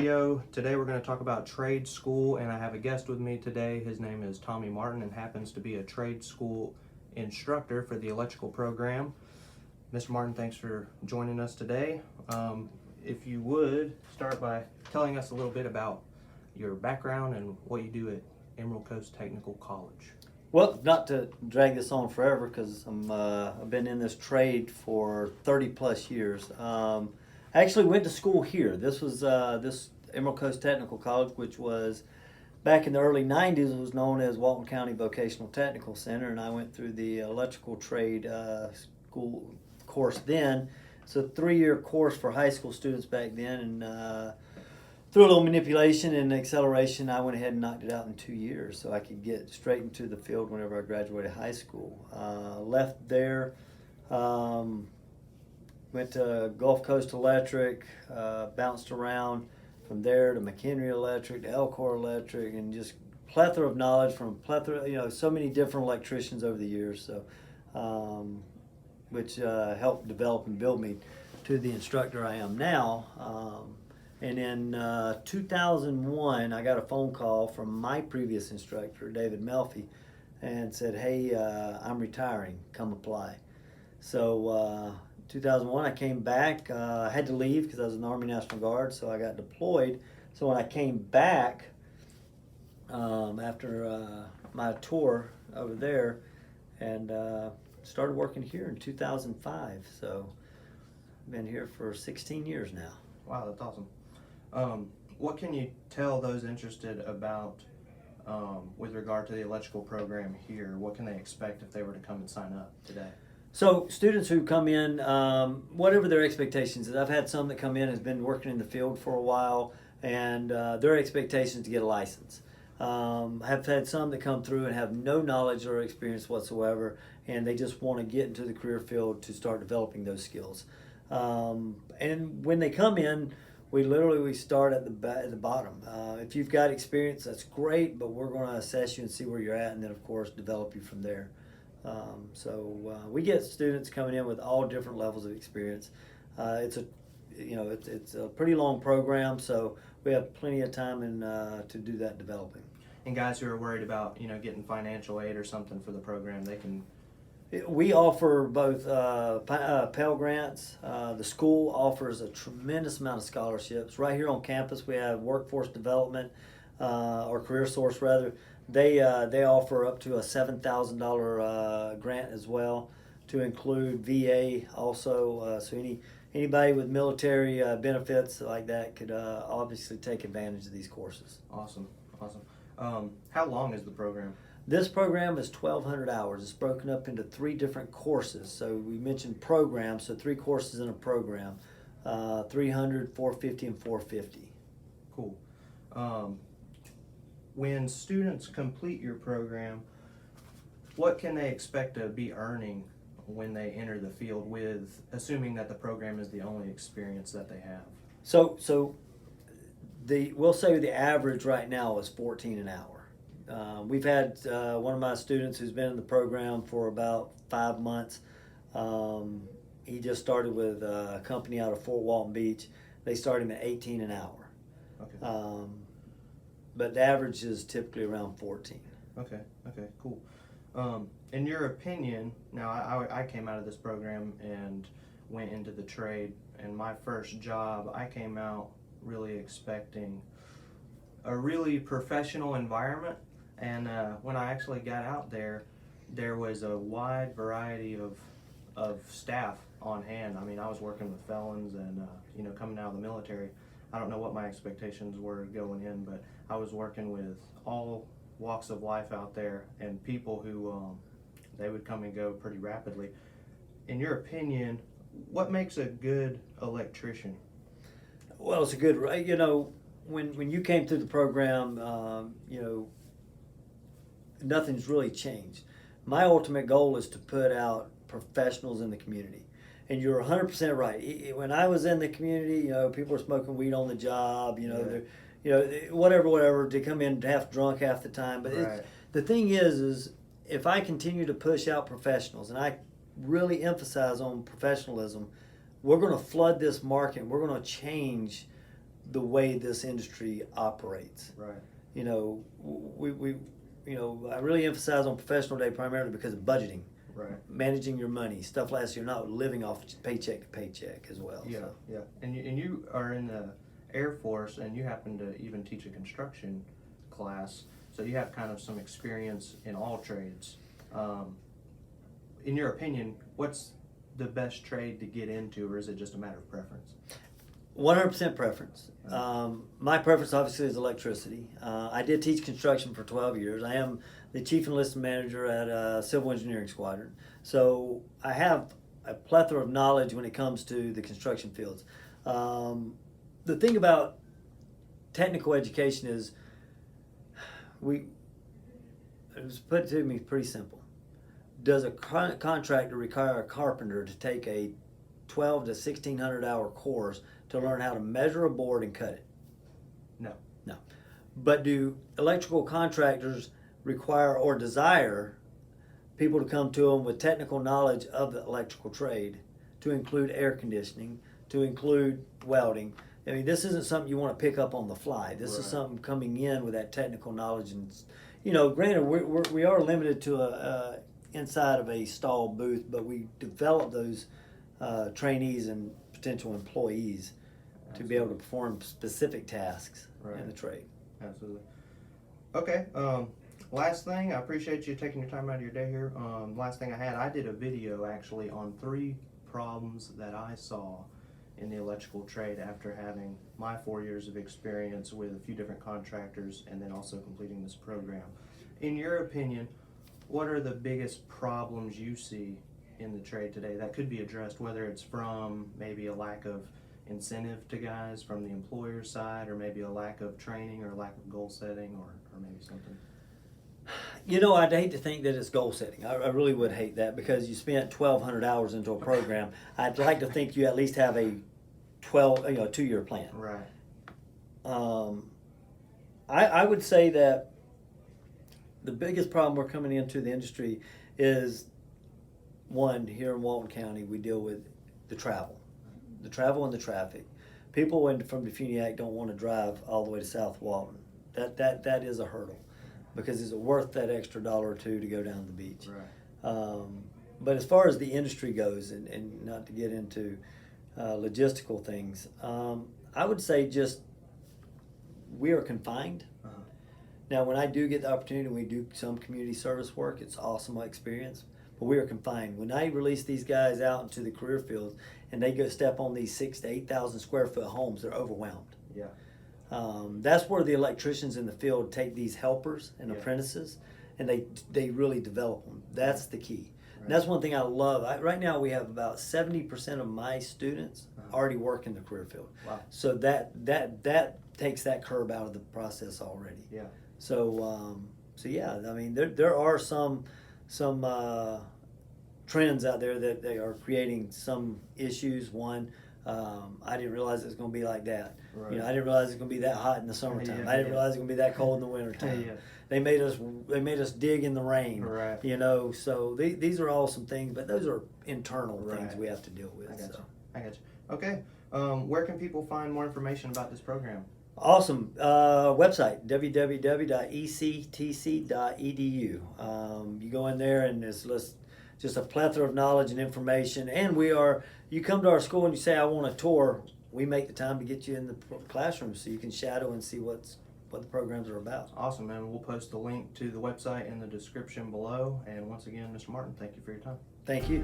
video. Today we're going to talk about trade school, and I have a guest with me today. His name is Tommy Martin and happens to be a trade school instructor for the electrical program. Mr. Martin, thanks for joining us today. If you would start by telling us a little bit about your background and what you do at Emerald Coast Technical College. Well, not to drag this on forever, because I've been in this trade for 30 plus years. I actually went to school here. This was this Emerald Coast Technical College, which was back in the early 90s. It was known as Walton County Vocational Technical Center, and I went through the electrical trade school course then. It's a 3-year course for high school students back then, and through a little manipulation and acceleration, I went ahead and knocked it out in 2 years so I could get straight into the field whenever I graduated high school. Left there, went to Gulf Coast Electric, bounced around from there to McHenry Electric, to Elcor Electric, and just plethora of knowledge from so many different electricians over the years. So, which helped develop and build me to the instructor I am now. And in 2001, I got a phone call from my previous instructor, David Melfi, and said, "Hey, I'm retiring. Come apply." So 2001, I came back. I had to leave because I was in the Army National Guard, so I got deployed. So when I came back after my tour over there, and started working here in 2005. So I've been here for 16 years now. Wow, that's awesome. What can you tell those interested about with regard to the electrical program here? What can they expect if they were to come and sign up today? So students who come in, whatever their expectations is, I've had some that come in has been working in the field for a while, and their expectations to get a license. I've had some that come through and have no knowledge or experience whatsoever, and they just want to get into the career field to start developing those skills. And when they come in, we start at the bottom. If you've got experience, that's great, but we're going to assess you and see where you're at, and then of course develop you from there. So we get students coming in with all different levels of experience. It's a pretty long program, so we have plenty of time to do that developing. And guys who are worried about getting financial aid or something for the program, they can. We offer both Pell Grants. The school offers a tremendous amount of scholarships. Right here on campus, we have Workforce Development, or Career Source rather. They offer up to a $7,000 grant as well, to include VA also. So anybody with military benefits like that could obviously take advantage of these courses. Awesome. How long is the program? This program is 1,200 hours. It's broken up into 3 different courses. So we mentioned programs, so 3 courses in a program, 300, 450, and 450. Cool. When students complete your program, what can they expect to be earning when they enter the field, with assuming that the program is the only experience that they have? So we'll say the average right now is 14 an hour. We've had one of my students who's been in the program for about 5 months. He just started with a company out of Fort Walton Beach. They start him at 18 an hour. Okay. But the average is typically around 14. Okay, cool. In your opinion, now I came out of this program and went into the trade, and my first job, I came out really expecting a really professional environment, and when I actually got out there was a wide variety of staff on hand. I mean, I was working with felons and coming out of the military. I don't know what my expectations were going in, but I was working with all walks of life out there, and people who they would come and go pretty rapidly. In your opinion, what makes a good electrician? Well, it's a good, when you came through the program, nothing's really changed. My ultimate goal is to put out professionals in the community. And you're 100% right. When I was in the community, people were smoking weed on the job, whatever, to come in half drunk half the time. But right. The thing is if I continue to push out professionals, and I really emphasize on professionalism, we're going to flood this market, and we're going to change the way this industry operates. Right. You know, we I really emphasize on professional day primarily because of budgeting. Right. Managing your money, stuff like that, so you're not living off paycheck to paycheck as well. Yeah, So. yeah. And you are in the Air Force, and you happen to even teach a construction class, so you have kind of some experience in all trades. In your opinion, what's the best trade to get into, or is it just a matter of preference? 100% preference. My preference obviously is electricity. I did teach construction for 12 years. I am the chief enlistment manager at a civil engineering squadron. So I have a plethora of knowledge when it comes to the construction fields. The thing about technical education is it was put to me pretty simple. Does a contractor require a carpenter to take a 12 to 1600 hour course to learn how to measure a board and cut it? No. No. But do electrical contractors require or desire people to come to them with technical knowledge of the electrical trade, to include air conditioning, to include welding? I mean, this isn't something you want to pick up on the fly. This is something coming in with that technical knowledge. And, granted, we are limited to inside of a stall booth, but we develop those trainees and potential employees to be able to perform specific tasks in the trade. Absolutely. Okay. Last thing, I appreciate you taking your time out of your day here. Last thing I did a video actually on 3 problems that I saw in the electrical trade after having my 4 years of experience with a few different contractors and then also completing this program. In your opinion, what are the biggest problems you see in the trade today that could be addressed, whether it's from maybe a lack of incentive to guys from the employer side, or maybe a lack of training, or lack of goal setting, or maybe something? I'd hate to think that it's goal setting. I really would hate that, because you spent 1,200 hours into a program. I'd like to think you at least have a 2-year plan. Right. I would say that the biggest problem we're coming into the industry is, one, here in Walton County, we deal with the travel and the traffic. People from the Funiac don't want to drive all the way to South Walton. That is a hurdle, because is it worth that extra $1 or $2 to go down the beach? Right. But as far as the industry goes, and not to get into logistical things, I would say just we are confined. Now, when I do get the opportunity, we do some community service work. It's awesome experience, but we are confined. When I release these guys out into the career fields and they go step on these 6,000 to 8,000 square foot homes, they're overwhelmed. Yeah. That's where the electricians in the field take these helpers and apprentices, and they really develop them. That's the key. Right. And that's one thing I love. Right now we have about 70% of my students already work in the career field. Wow. So that takes that curb out of the process already. Yeah. So yeah, I mean there are some trends out there that they are creating some issues. One, I didn't realize it was going to be like that. Right. I didn't realize it was going to be that hot in the summertime. I didn't realize it was going to be that cold in the wintertime. They made us dig in the rain. Right. So these are all some things, but those are internal things we have to deal with. I got you. Okay. Where can people find more information about this program? Awesome. Website, www.ectc.edu. You go in there and it's just a plethora of knowledge and information. And you come to our school and you say, I want a tour. We make the time to get you in the classroom so you can shadow and see what the programs are about. Awesome, man. We'll post the link to the website in the description below. And once again, Mr. Martin, thank you for your time. Thank you.